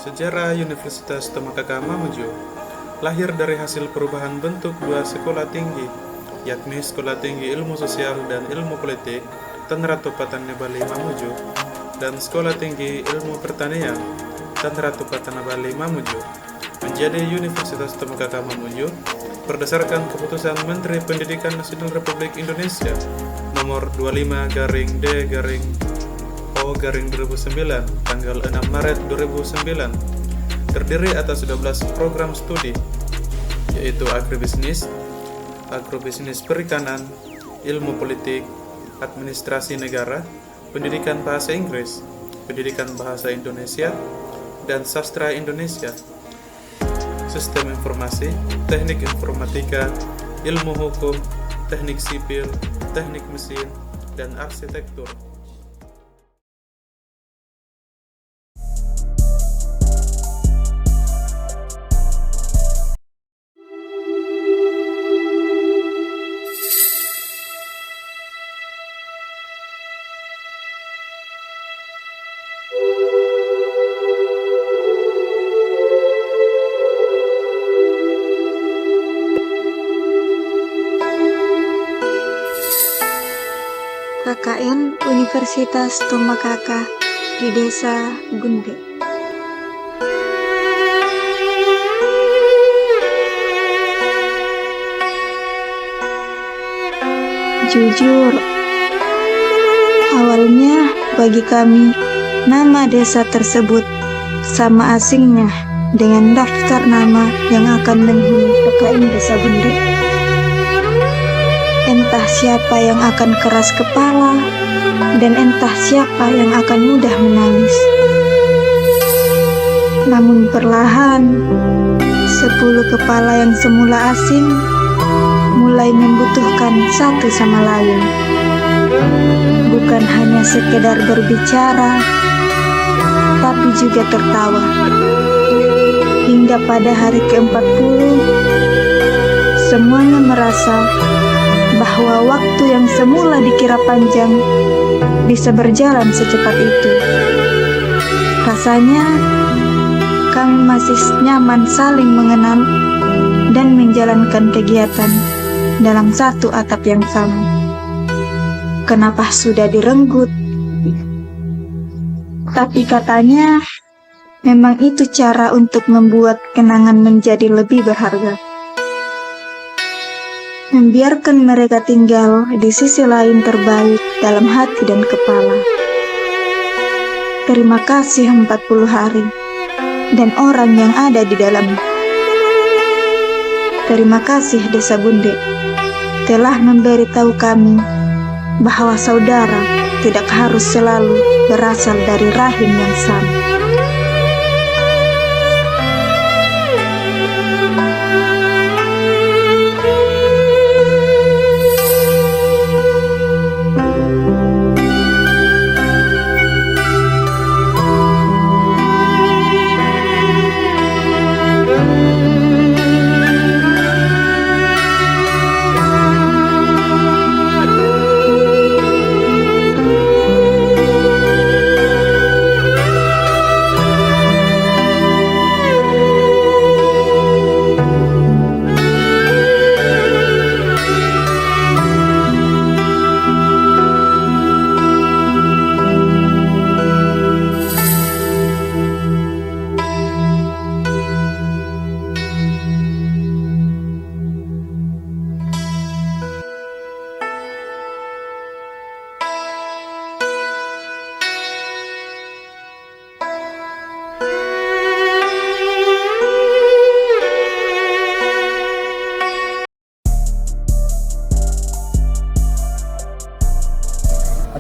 Sejarah Universitas Tomokaga Mamuju lahir dari hasil perubahan bentuk dua sekolah tinggi, yakni Sekolah Tinggi Ilmu Sosial dan Ilmu Politik Tanratu Patana Bali Mamuju dan Sekolah Tinggi Ilmu Pertanian Tanratu Patana Bali Mamuju menjadi Universitas Tomokaga Mamuju berdasarkan keputusan Menteri Pendidikan Nasional Republik Indonesia nomor 25-O-2009 tanggal 6 Maret 2009, terdiri atas 12 program studi, yaitu agribisnis, perikanan, ilmu politik, administrasi negara, pendidikan bahasa Inggris, pendidikan bahasa Indonesia, dan sastra Indonesia, sistem informasi, teknik informatika, ilmu hukum, teknik sipil, teknik mesin, dan arsitektur. KKN Universitas Tomokaga di Desa Bunde. Jujur, awalnya bagi kami nama desa tersebut sama asingnya dengan daftar nama yang akan menghuni KKN Desa Bunde. Entah siapa yang akan keras kepala, dan entah siapa yang akan mudah menangis. Namun perlahan, 10 kepala yang semula asing mulai membutuhkan satu sama lain. Bukan hanya sekedar berbicara, tapi juga tertawa. Hingga pada hari ke-40, semuanya merasa bahwa waktu yang semula dikira panjang bisa berjalan secepat itu. Rasanya kami masih nyaman saling mengenal dan menjalankan kegiatan dalam satu atap yang sama. Kenapa sudah direnggut? Tapi katanya memang itu cara untuk membuat kenangan menjadi lebih berharga. Membiarkan mereka tinggal di sisi lain terbaik dalam hati dan kepala. Terima kasih 40 hari dan orang yang ada di dalamnya. Terima kasih Desa Bunde telah memberitahu kami bahwa saudara tidak harus selalu berasal dari rahim yang sama.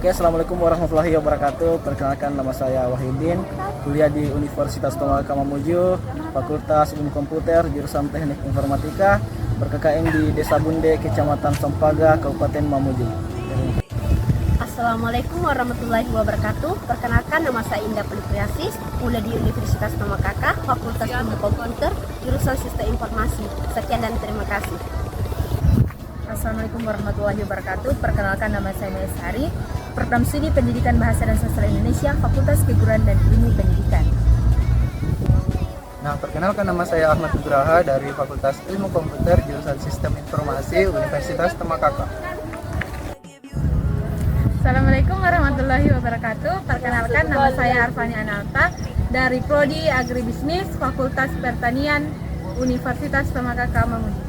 Oke, assalamualaikum warahmatullahi wabarakatuh. Perkenalkan, nama saya Wahidin, kuliah di Universitas Tomokaga Mamuju, Fakultas Ilmu Komputer, jurusan Teknik Informatika, ber-KKN di Desa Bunde, Kecamatan Sompaga, Kabupaten Mamuju. Assalamualaikum warahmatullahi wabarakatuh. Perkenalkan, nama saya Indah Pelipriasis, kuliah di Universitas Tomokaga, Fakultas Ilmu Komputer, jurusan Sistem Informasi. Sekian dan terima kasih. Assalamualaikum warahmatullahi wabarakatuh. Perkenalkan, nama saya Maesari, Program Studi Pendidikan Bahasa dan Sastra Indonesia, Fakultas Keguruan dan Ilmu Pendidikan. Nah, perkenalkan, nama saya Ahmad Nugraha dari Fakultas Ilmu Komputer jurusan Sistem Informasi Universitas Tamakaka. Assalamualaikum warahmatullahi wabarakatuh. Perkenalkan, nama saya Arfani Analta dari Prodi Agribisnis Fakultas Pertanian Universitas Tamakaka Mamuju.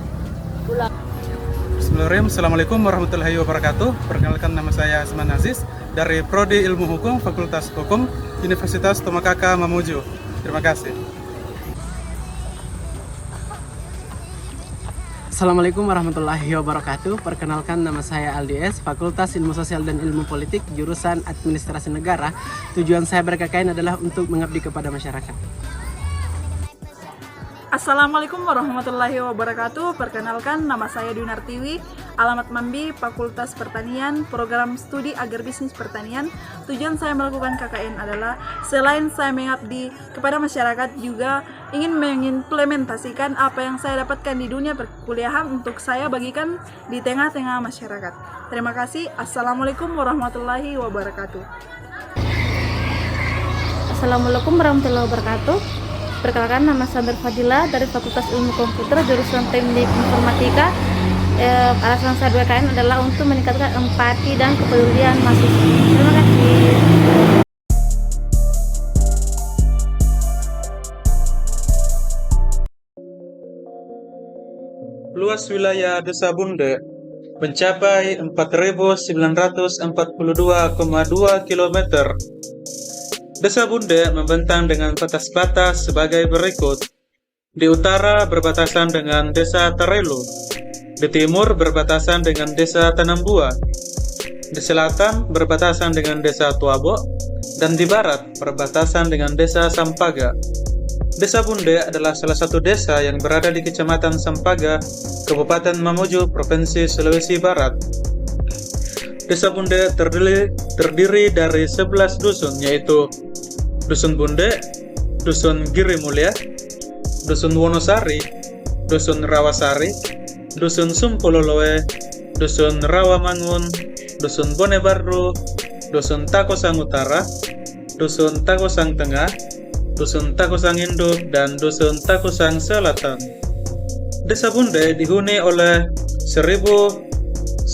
Bismillahirrahmanirrahim. Assalamualaikum warahmatullahi wabarakatuh. Perkenalkan, nama saya Asman Aziz dari Prodi Ilmu Hukum Fakultas Hukum Universitas Tamakaka Mamuju. Terima kasih. Assalamualaikum warahmatullahi wabarakatuh. Perkenalkan, nama saya Aldi S, Fakultas Ilmu Sosial dan Ilmu Politik, jurusan Administrasi Negara. Tujuan saya berKKN adalah untuk mengabdi kepada masyarakat. Assalamualaikum warahmatullahi wabarakatuh. Perkenalkan, nama saya Dunartiwi, alamat Mambi, Fakultas Pertanian, Program Studi Agribisnis Pertanian. Tujuan saya melakukan KKN adalah selain saya mengabdi kepada masyarakat, juga ingin mengimplementasikan apa yang saya dapatkan di dunia perkuliahan untuk saya bagikan di tengah-tengah masyarakat. Terima kasih. Assalamualaikum warahmatullahi wabarakatuh. Assalamualaikum warahmatullahi wabarakatuh. Perkenalkan, nama saya Fadila dari Fakultas Ilmu Komputer jurusan Teknik Informatika. Alasan saya BKN adalah untuk meningkatkan empati dan kepedulian mahasiswa. Terima kasih. Luas wilayah Desa Bunde mencapai 4.942,2 km. Desa Bunde membentang dengan batas-batas sebagai berikut. Di utara berbatasan dengan Desa Tarelu, di timur berbatasan dengan Desa Tanambua, di selatan berbatasan dengan Desa Tuabo, dan di barat berbatasan dengan Desa Sampaga. Desa Bunde adalah salah satu desa yang berada di Kecamatan Sampaga, Kabupaten Mamuju, Provinsi Sulawesi Barat. Desa Bunde terdiri dari 11 dusun, yaitu Dusun Bunde, Dusun Giri Mulia, Dusun Wonosari, Dusun Rawasari, Dusun Sumpololoe, Dusun Rawamangun, Dusun Bonebarru, Dusun Takosang Utara, Dusun Takosang Tengah, Dusun Takosang Induk, dan Dusun Takosang Selatan. Desa Bunde dihuni oleh 1.160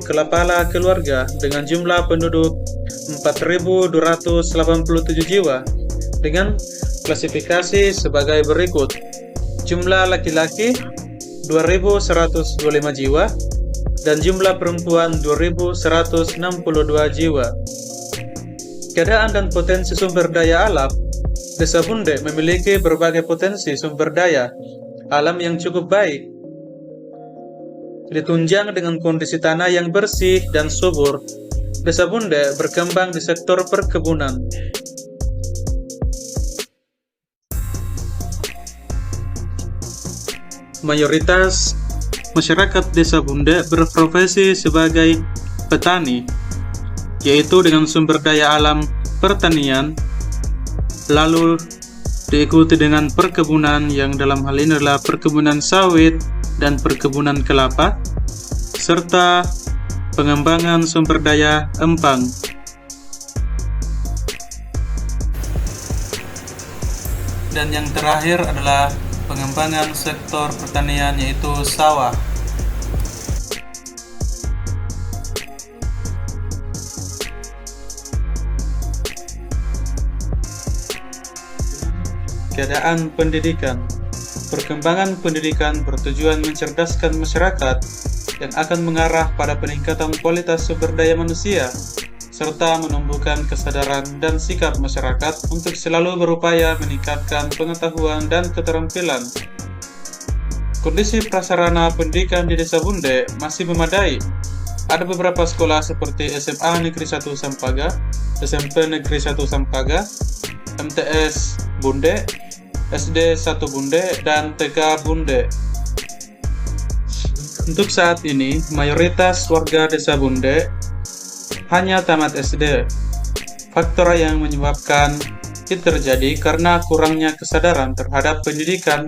kepala keluarga dengan jumlah penduduk 4.287 jiwa dengan klasifikasi sebagai berikut. Jumlah laki-laki 2.125 jiwa dan jumlah perempuan 2.162 jiwa. Keadaan dan potensi sumber daya alam. Desa Bunde memiliki berbagai potensi sumber daya alam yang cukup baik, ditunjang dengan kondisi tanah yang bersih dan subur. Desa Bunde berkembang di sektor perkebunan. Mayoritas masyarakat Desa Bunde berprofesi sebagai petani, yaitu dengan sumber daya alam pertanian, lalu diikuti dengan perkebunan yang dalam hal ini adalah perkebunan sawit dan perkebunan kelapa, serta pengembangan sumber daya empang. Dan yang terakhir adalah pengembangan sektor pertanian, yaitu sawah. Keadaan pendidikan. Perkembangan pendidikan bertujuan mencerdaskan masyarakat yang akan mengarah pada peningkatan kualitas sumber daya manusia, serta menumbuhkan kesadaran dan sikap masyarakat untuk selalu berupaya meningkatkan pengetahuan dan keterampilan. Kondisi prasarana pendidikan di Desa Bunde masih memadai. Ada beberapa sekolah seperti SMA Negeri 1 Sampaga, SMP Negeri 1 Sampaga, MTS Bunde, SD 1 Bunde, dan TK Bunde. Untuk saat ini, mayoritas warga Desa Bunde hanya tamat SD. Faktor yang menyebabkan itu terjadi karena kurangnya kesadaran terhadap pendidikan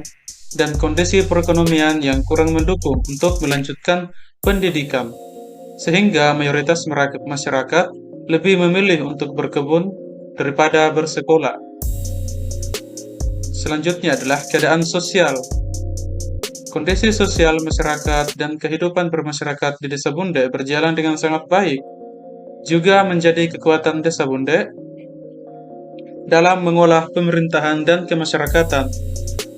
dan kondisi perekonomian yang kurang mendukung untuk melanjutkan pendidikan, sehingga mayoritas masyarakat lebih memilih untuk berkebun daripada bersekolah. Selanjutnya adalah keadaan sosial. Kondisi sosial masyarakat dan kehidupan bermasyarakat di Desa Bunde berjalan dengan sangat baik. Juga menjadi kekuatan Desa Bunde dalam mengolah pemerintahan dan kemasyarakatan.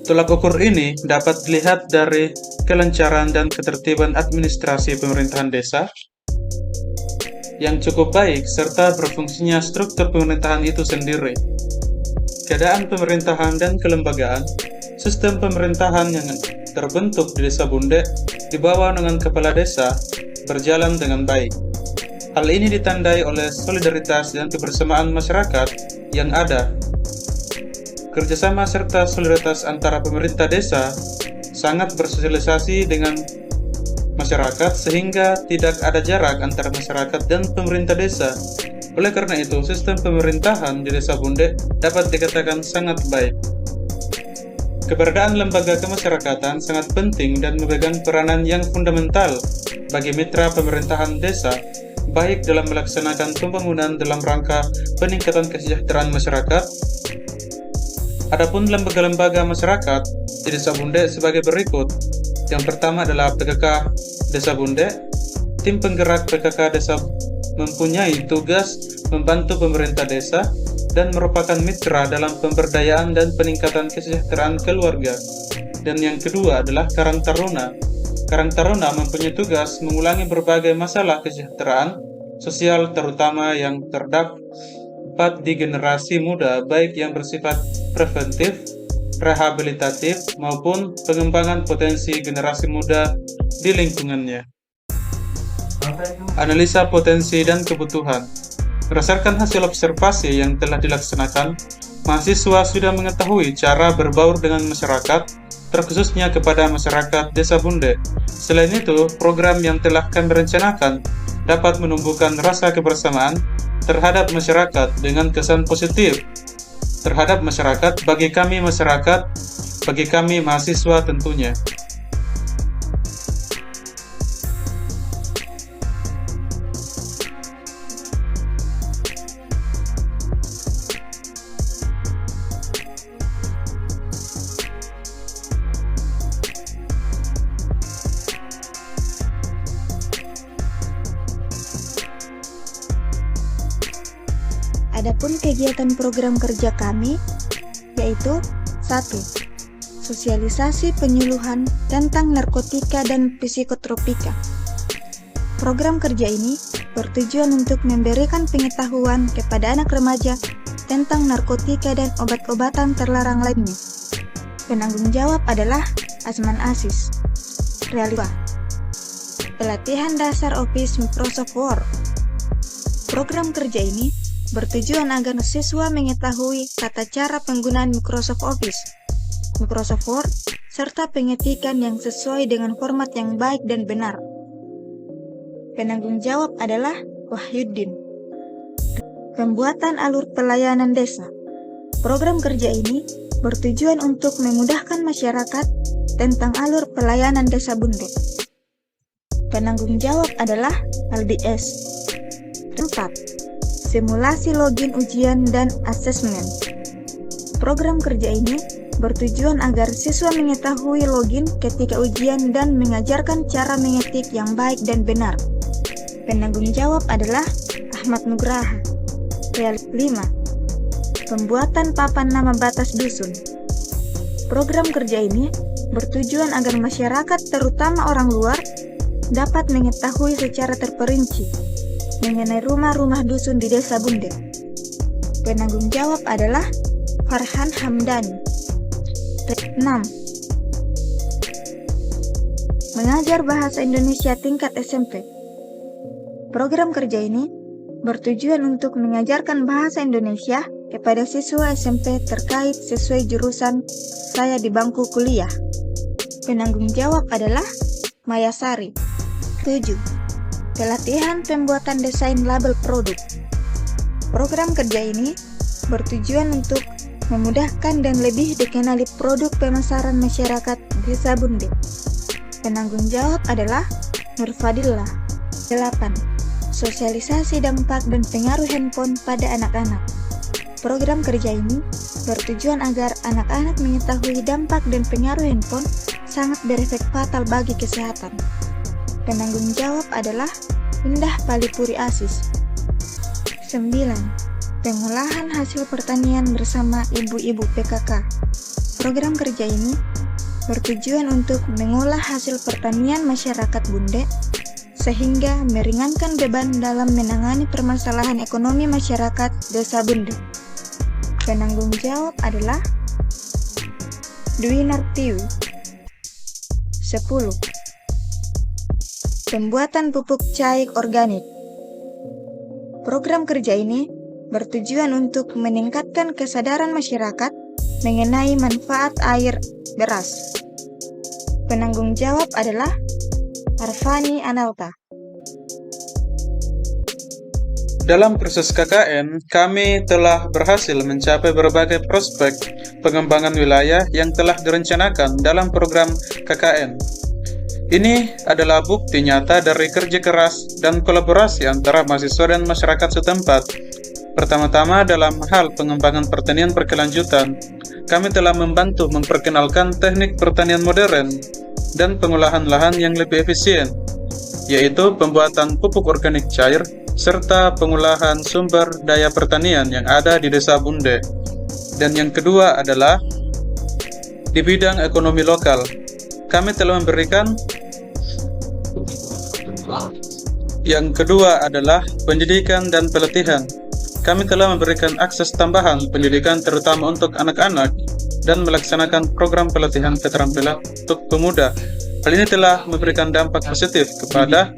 Tolak ukur ini dapat dilihat dari kelancaran dan ketertiban administrasi pemerintahan desa yang cukup baik serta berfungsinya struktur pemerintahan itu sendiri. Keadaan pemerintahan dan kelembagaan, sistem pemerintahan yang terbentuk di Desa Bunde di bawah naungan kepala desa berjalan dengan baik. Hal ini ditandai oleh solidaritas dan kebersamaan masyarakat yang ada. Kerjasama serta solidaritas antara pemerintah desa sangat bersosialisasi dengan masyarakat sehingga tidak ada jarak antara masyarakat dan pemerintah desa. Oleh karena itu, sistem pemerintahan di Desa Bunde dapat dikatakan sangat baik. Keberadaan lembaga kemasyarakatan sangat penting dan memegang peranan yang fundamental bagi mitra pemerintahan desa, baik dalam melaksanakan pembangunan dalam rangka peningkatan kesejahteraan masyarakat. Adapun lembaga-lembaga masyarakat di Desa Bunde sebagai berikut. Yang pertama adalah PKK Desa Bunde. Tim penggerak PKK Desa mempunyai tugas membantu pemerintah desa dan merupakan mitra dalam pemberdayaan dan peningkatan kesejahteraan keluarga. Dan yang kedua adalah Karang Taruna. Karang Taruna mempunyai tugas mengulangi berbagai masalah kesejahteraan sosial terutama yang terdapat di generasi muda, baik yang bersifat preventif, rehabilitatif, maupun pengembangan potensi generasi muda di lingkungannya. Analisa potensi dan kebutuhan. Berdasarkan hasil observasi yang telah dilaksanakan, mahasiswa sudah mengetahui cara berbaur dengan masyarakat, terkhususnya kepada masyarakat Desa Bunde. Selain itu, program yang telah kami rencanakan dapat menumbuhkan rasa kebersamaan terhadap masyarakat dengan kesan positif terhadap masyarakat, bagi kami mahasiswa tentunya. Adapun kegiatan program kerja kami yaitu 1. Sosialisasi penyuluhan tentang narkotika dan psikotropika. Program kerja ini bertujuan untuk memberikan pengetahuan kepada anak remaja tentang narkotika dan obat-obatan terlarang lainnya. Penanggung jawab adalah Asman Aziz. Realitas pelatihan dasar Office Microsoft Word. Program kerja ini bertujuan agar siswa mengetahui tata cara penggunaan Microsoft Office, Microsoft Word, serta pengetikan yang sesuai dengan format yang baik dan benar. Penanggung jawab adalah Wahyuddin. Pembuatan alur pelayanan desa. Program kerja ini bertujuan untuk memudahkan masyarakat tentang alur pelayanan Desa Bunde. Penanggung jawab adalah LDS. 4. Simulasi login ujian dan asesmen. Program kerja ini bertujuan agar siswa mengetahui login ketika ujian dan mengajarkan cara mengetik yang baik dan benar. Penanggung jawab adalah Ahmad Nugraha. 5. Pembuatan papan nama batas dusun. Program kerja ini bertujuan agar masyarakat terutama orang luar dapat mengetahui secara terperinci mengenai rumah-rumah dusun di Desa Bunde. Penanggung jawab adalah Farhan Hamdani. 6. Mengajar bahasa Indonesia tingkat SMP. Program kerja ini bertujuan untuk mengajarkan bahasa Indonesia kepada siswa SMP terkait sesuai jurusan saya di bangku kuliah. Penanggung jawab adalah Mayasari. 7. Pelatihan pembuatan desain label produk. Program kerja ini bertujuan untuk memudahkan dan lebih dikenali produk pemasaran masyarakat Desa Bunde. Penanggung jawab adalah Nur Fadillah. 8. Sosialisasi dampak dan pengaruh handphone pada anak-anak. Program kerja ini bertujuan agar anak-anak mengetahui dampak dan pengaruh handphone sangat berefek fatal bagi kesehatan. Penanggung jawab adalah Indah Palipuri Asis. 9. Pengolahan hasil pertanian bersama ibu-ibu PKK. Program kerja ini bertujuan untuk mengolah hasil pertanian masyarakat Bunde sehingga meringankan beban dalam menangani permasalahan ekonomi masyarakat Desa Bunde. Penanggung jawab adalah Dwi Nartiwi. 10. Pembuatan pupuk cair organik. Program kerja ini bertujuan untuk meningkatkan kesadaran masyarakat mengenai manfaat air beras. Penanggung jawab adalah Arfani Analta. Dalam proses KKN, kami telah berhasil mencapai berbagai prospek pengembangan wilayah yang telah direncanakan dalam program KKN. Ini adalah bukti nyata dari kerja keras dan kolaborasi antara mahasiswa dan masyarakat setempat. Pertama-tama dalam hal pengembangan pertanian berkelanjutan, kami telah membantu memperkenalkan teknik pertanian modern dan pengolahan lahan yang lebih efisien, yaitu pembuatan pupuk organik cair serta pengolahan sumber daya pertanian yang ada di Desa Bunde. Dan yang kedua adalah di bidang ekonomi lokal. Kami telah memberikan pendidikan dan pelatihan. Kami telah memberikan akses tambahan pendidikan terutama untuk anak-anak dan melaksanakan program pelatihan keterampilan untuk pemuda. Hal ini telah memberikan dampak positif kepada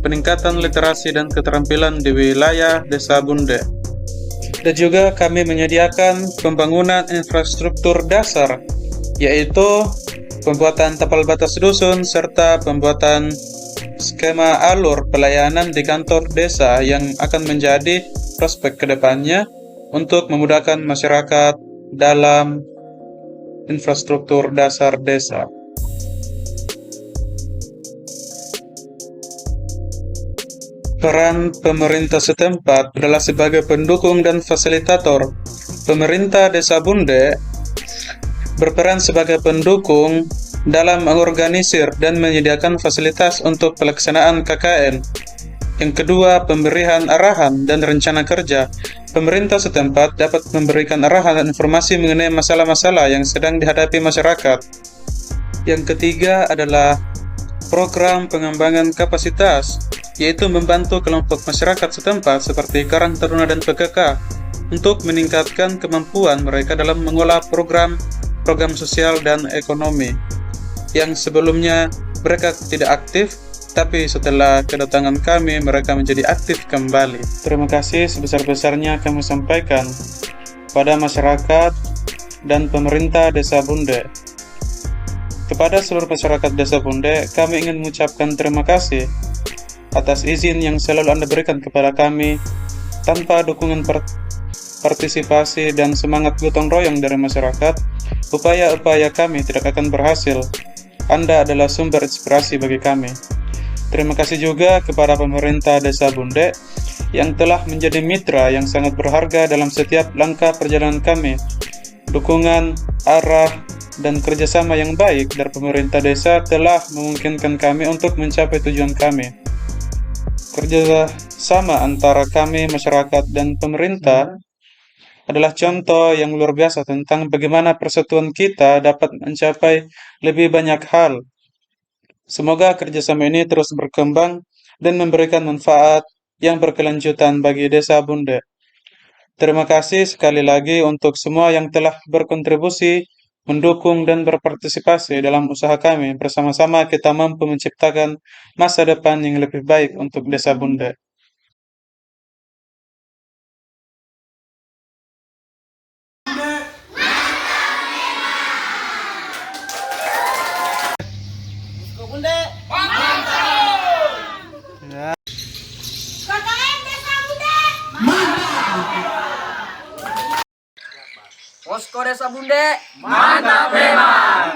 peningkatan literasi dan keterampilan di wilayah Desa Bunde. Dan juga kami menyediakan pembangunan infrastruktur dasar, yaitu pembuatan tapal batas dusun serta pembuatan skema alur pelayanan di kantor desa yang akan menjadi prospek kedepannya untuk memudahkan masyarakat dalam infrastruktur dasar desa. Peran pemerintah setempat adalah sebagai pendukung dan fasilitator. Pemerintah Desa Bunde berperan sebagai pendukung dalam mengorganisir dan menyediakan fasilitas untuk pelaksanaan KKN. Yang kedua, pemberian arahan dan rencana kerja. Pemerintah setempat dapat memberikan arahan dan informasi mengenai masalah-masalah yang sedang dihadapi masyarakat. Yang ketiga adalah program pengembangan kapasitas, yaitu membantu kelompok masyarakat setempat seperti Karang Taruna dan PKK untuk meningkatkan kemampuan mereka dalam mengolah program sosial dan ekonomi yang sebelumnya mereka tidak aktif, tapi setelah kedatangan kami mereka menjadi aktif kembali. Terima kasih sebesar-besarnya kami sampaikan pada masyarakat dan pemerintah Desa Bunde. Kepada seluruh masyarakat Desa Bunde, kami ingin mengucapkan terima kasih atas izin yang selalu Anda berikan kepada kami. Tanpa dukungan partisipasi dan semangat gotong royong dari masyarakat, upaya-upaya kami tidak akan berhasil. Anda adalah sumber inspirasi bagi kami. Terima kasih juga kepada pemerintah Desa Bunde yang telah menjadi mitra yang sangat berharga dalam setiap langkah perjalanan kami. Dukungan, arah, dan kerjasama yang baik dari pemerintah desa telah memungkinkan kami untuk mencapai tujuan kami. Kerjasama antara kami, masyarakat, dan pemerintah adalah contoh yang luar biasa tentang bagaimana persatuan kita dapat mencapai lebih banyak hal. Semoga kerjasama ini terus berkembang dan memberikan manfaat yang berkelanjutan bagi Desa Bunde. Terima kasih sekali lagi untuk semua yang telah berkontribusi, mendukung, dan berpartisipasi dalam usaha kami. Bersama-sama kita mampu menciptakan masa depan yang lebih baik untuk Desa Bunde. Posko Desa Bunde, mantap memang.